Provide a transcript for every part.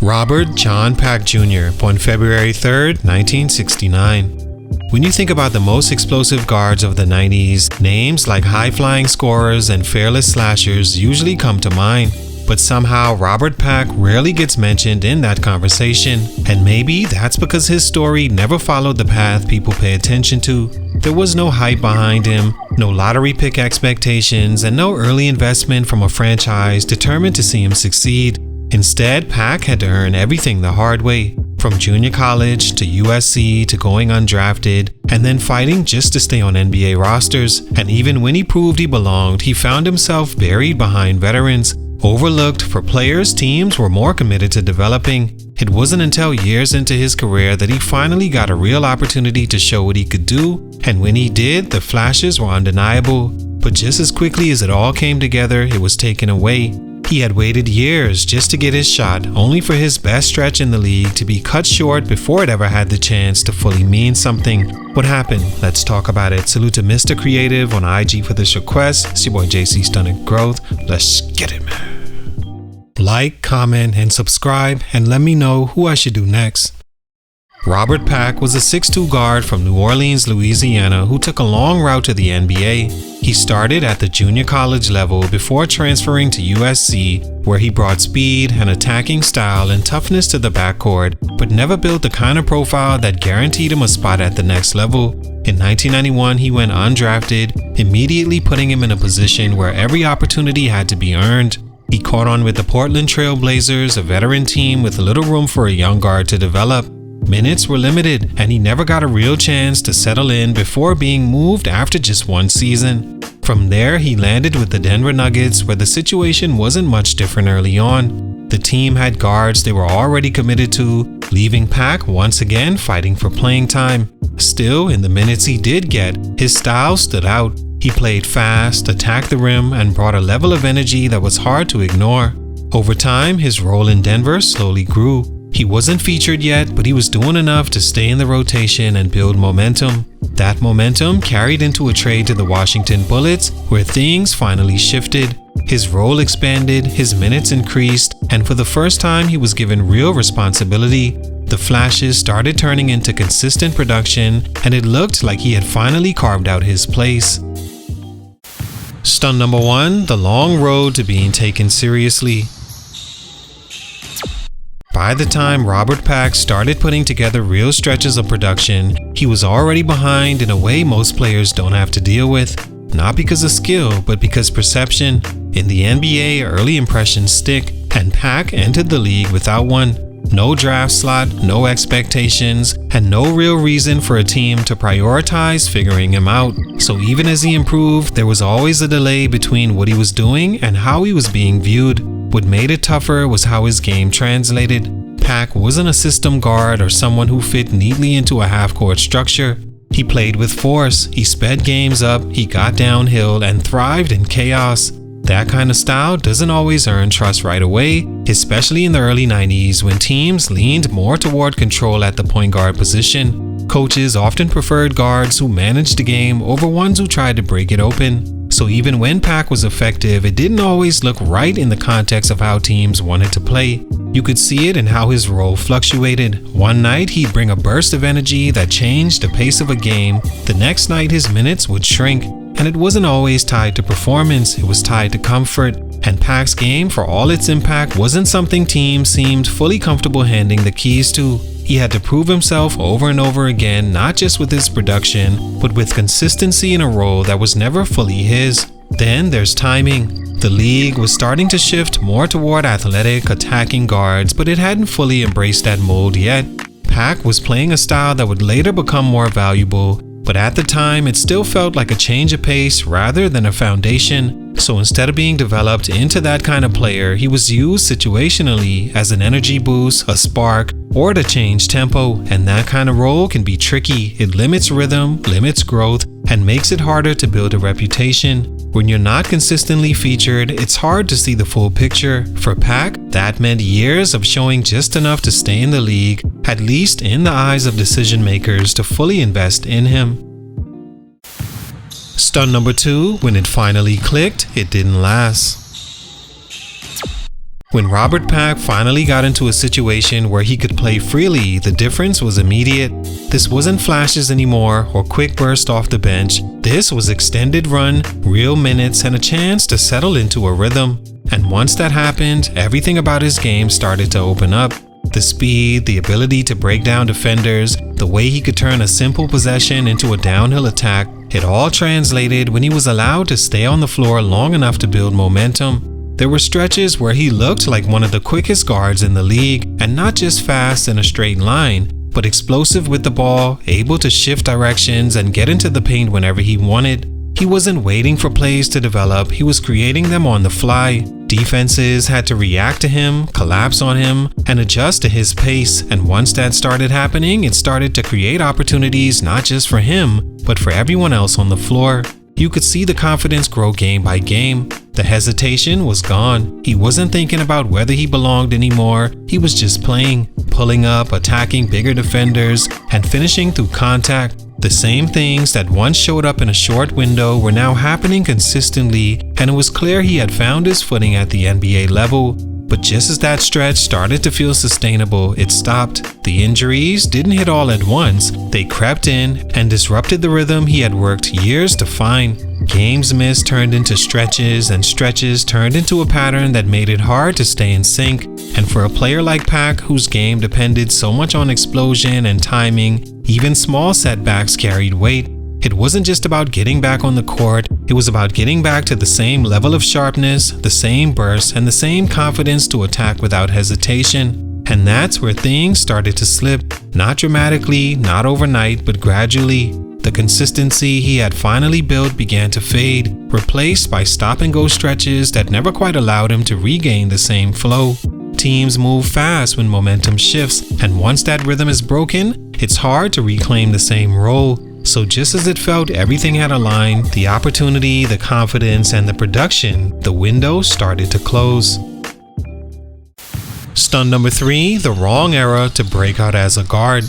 Robert John Pack Jr., born February 3, 1969. When you think about the most explosive guards of the 90s, names like high-flying scorers and fearless slashers usually come to mind. But somehow Robert Pack rarely gets mentioned in that conversation, and maybe that's because his story never followed the path people pay attention to. There was no hype behind him, no lottery pick expectations, and no early investment from a franchise determined to see him succeed. Instead, Pack had to earn everything the hard way, from junior college to USC to going undrafted, and then fighting just to stay on NBA rosters. And even when he proved he belonged, he found himself buried behind veterans, overlooked for players teams were more committed to developing. It wasn't until years into his career that he finally got a real opportunity to show what he could do, and when he did, the flashes were undeniable. But just as quickly as it all came together, it was taken away. He had waited years just to get his shot, only for his best stretch in the league to be cut short before it ever had the chance to fully mean something. What happened? Let's talk about it. Salute to Mr. Creative on IG for this request. It's your boy JC Stunted Growth. Let's get it, man. Like, comment, and subscribe, and let me know who I should do next. Robert Pack was a 6'2" guard from New Orleans, Louisiana, who took a long route to the NBA. He started at the junior college level before transferring to USC, where he brought speed, an attacking style, and toughness to the backcourt, but never built the kind of profile that guaranteed him a spot at the next level. In 1991, he went undrafted, immediately putting him in a position where every opportunity had to be earned. He caught on with the Portland Trail Blazers, a veteran team with little room for a young guard to develop. Minutes were limited, and he never got a real chance to settle in before being moved after just one season. From there, he landed with the Denver Nuggets, where the situation wasn't much different early on. The team had guards they were already committed to, leaving Pack once again fighting for playing time. Still, in the minutes he did get, his style stood out. He played fast, attacked the rim, and brought a level of energy that was hard to ignore. Over time, his role in Denver slowly grew. He wasn't featured yet, but he was doing enough to stay in the rotation and build momentum. That momentum carried into a trade to the Washington Bullets, where things finally shifted. His role expanded, his minutes increased, and for the first time he was given real responsibility. The flashes started turning into consistent production, and it looked like he had finally carved out his place. Stunt number 1, the long road to being taken seriously. By the time Robert Pack started putting together real stretches of production, he was already behind in a way most players don't have to deal with. Not because of skill, but because perception. In the NBA, early impressions stick, and Pack entered the league without one. No draft slot, no expectations, and no real reason for a team to prioritize figuring him out. So even as he improved, there was always a delay between what he was doing and how he was being viewed. What made it tougher was how his game translated. Pack wasn't a system guard or someone who fit neatly into a half-court structure. He played with force, he sped games up, he got downhill, and thrived in chaos. That kind of style doesn't always earn trust right away, especially in the early 90s when teams leaned more toward control at the point guard position. Coaches often preferred guards who managed the game over ones who tried to break it open. So even when Pack was effective, it didn't always look right in the context of how teams wanted to play. You could see it in how his role fluctuated. One night, he'd bring a burst of energy that changed the pace of a game. The next night, his minutes would shrink. And it wasn't always tied to performance, it was tied to comfort. And Pack's game, for all its impact, wasn't something teams seemed fully comfortable handing the keys to. He had to prove himself over and over again, not just with his production, but with consistency in a role that was never fully his. Then there's timing. The league was starting to shift more toward athletic, attacking guards, but it hadn't fully embraced that mold yet. Pack was playing a style that would later become more valuable, but at the time it still felt like a change of pace rather than a foundation. So instead of being developed into that kind of player, he was used situationally as an energy boost, a spark, or to change tempo. And that kind of role can be tricky. It limits rhythm, limits growth, and makes it harder to build a reputation. When you're not consistently featured, it's hard to see the full picture. For Pack, that meant years of showing just enough to stay in the league, at least in the eyes of decision makers, to fully invest in him. Stunt number 2, when it finally clicked, it didn't last. When Robert Pack finally got into a situation where he could play freely, the difference was immediate. This wasn't flashes anymore or quick burst off the bench. This was extended run, real minutes, and a chance to settle into a rhythm. And once that happened, everything about his game started to open up. The speed, the ability to break down defenders, the way he could turn a simple possession into a downhill attack, it all translated when he was allowed to stay on the floor long enough to build momentum. There were stretches where he looked like one of the quickest guards in the league, and not just fast in a straight line, but explosive with the ball, able to shift directions and get into the paint whenever he wanted. He wasn't waiting for plays to develop, he was creating them on the fly. Defenses had to react to him, collapse on him, and adjust to his pace, and once that started happening, it started to create opportunities not just for him, but for everyone else on the floor. You could see the confidence grow game by game. The hesitation was gone. He wasn't thinking about whether he belonged anymore. He was just playing, pulling up, attacking bigger defenders, and finishing through contact. The same things that once showed up in a short window were now happening consistently, and it was clear he had found his footing at the NBA level. But just as that stretch started to feel sustainable, it stopped. The injuries didn't hit all at once. They crept in and disrupted the rhythm he had worked years to find. Games missed turned into stretches, and stretches turned into a pattern that made it hard to stay in sync. And for a player like Pack, whose game depended so much on explosion and timing, even small setbacks carried weight. It wasn't just about getting back on the court, it was about getting back to the same level of sharpness, the same burst, and the same confidence to attack without hesitation. And that's where things started to slip. Not dramatically, not overnight, but gradually. The consistency he had finally built began to fade, replaced by stop-and-go stretches that never quite allowed him to regain the same flow. Teams move fast when momentum shifts, and once that rhythm is broken, it's hard to reclaim the same role. So just as it felt everything had aligned, the opportunity, the confidence, and the production, the window started to close. Stunt number 3, the wrong era to break out as a guard.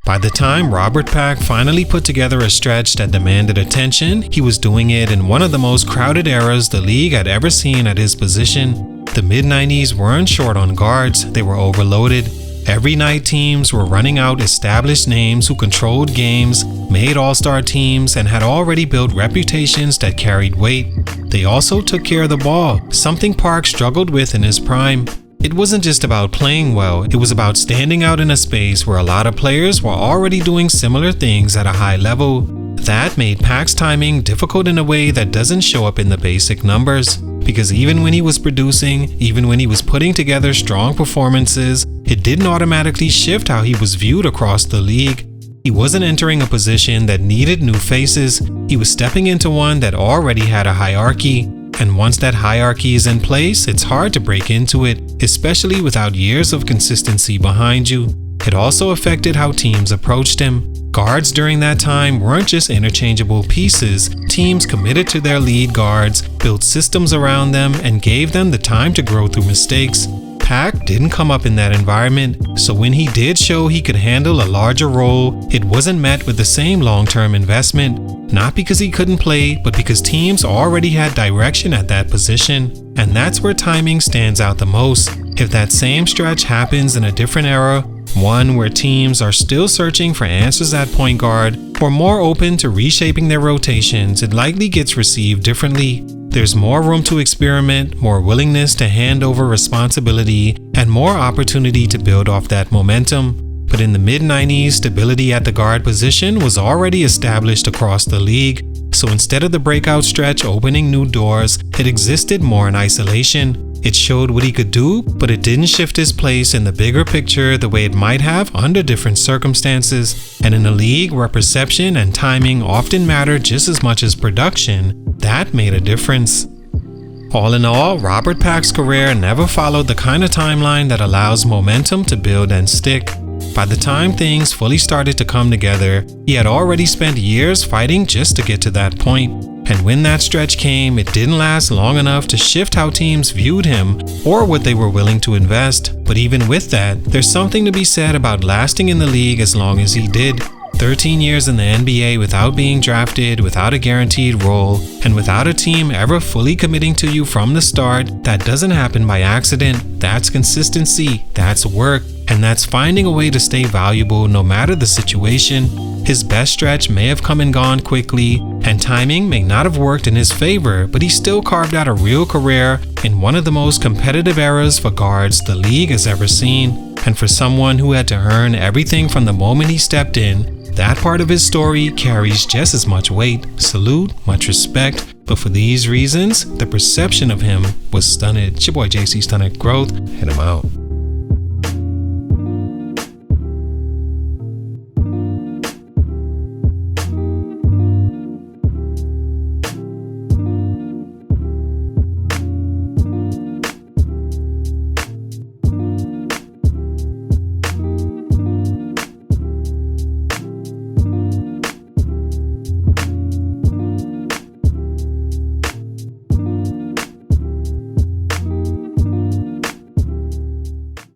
By the time Robert Pack finally put together a stretch that demanded attention, he was doing it in one of the most crowded eras the league had ever seen at his position. The mid-90s weren't short on guards, they were overloaded. Every night teams were running out established names who controlled games, made all-star teams, and had already built reputations that carried weight. They also took care of the ball, something Park struggled with in his prime. It wasn't just about playing well, it was about standing out in a space where a lot of players were already doing similar things at a high level. That made Pack's timing difficult in a way that doesn't show up in the basic numbers. Because even when he was producing, even when he was putting together strong performances, it didn't automatically shift how he was viewed across the league. He wasn't entering a position that needed new faces, he was stepping into one that already had a hierarchy. And once that hierarchy is in place, it's hard to break into it, especially without years of consistency behind you. It also affected how teams approached him. Guards during that time weren't just interchangeable pieces. Teams committed to their lead guards, built systems around them, and gave them the time to grow through mistakes. Pack didn't come up in that environment, so when he did show he could handle a larger role, it wasn't met with the same long-term investment. Not because he couldn't play, but because teams already had direction at that position. And that's where timing stands out the most. If that same stretch happens in a different era, one where teams are still searching for answers at point guard or more open to reshaping their rotations, it likely gets received differently. There's more room to experiment, more willingness to hand over responsibility, and more opportunity to build off that momentum. But in the mid-90s, stability at the guard position was already established across the league. So instead of the breakout stretch opening new doors, it existed more in isolation. It showed what he could do, but it didn't shift his place in the bigger picture the way it might have under different circumstances. And in a league where perception and timing often matter just as much as production, that made a difference. All in all, Robert Pack's career never followed the kind of timeline that allows momentum to build and stick. By the time things fully started to come together, he had already spent years fighting just to get to that point. And when that stretch came, it didn't last long enough to shift how teams viewed him or what they were willing to invest. But even with that, there's something to be said about lasting in the league as long as he did. 13 years in the NBA without being drafted, without a guaranteed role, and without a team ever fully committing to you from the start, that doesn't happen by accident. That's consistency, that's work, and that's finding a way to stay valuable no matter the situation. His best stretch may have come and gone quickly, and timing may not have worked in his favor, but he still carved out a real career in one of the most competitive eras for guards the league has ever seen. And for someone who had to earn everything from the moment he stepped in, that part of his story carries just as much weight. Salute, much respect, but for these reasons, the perception of him was stunted. It's your boy JC Stunted Growth. Hit him out.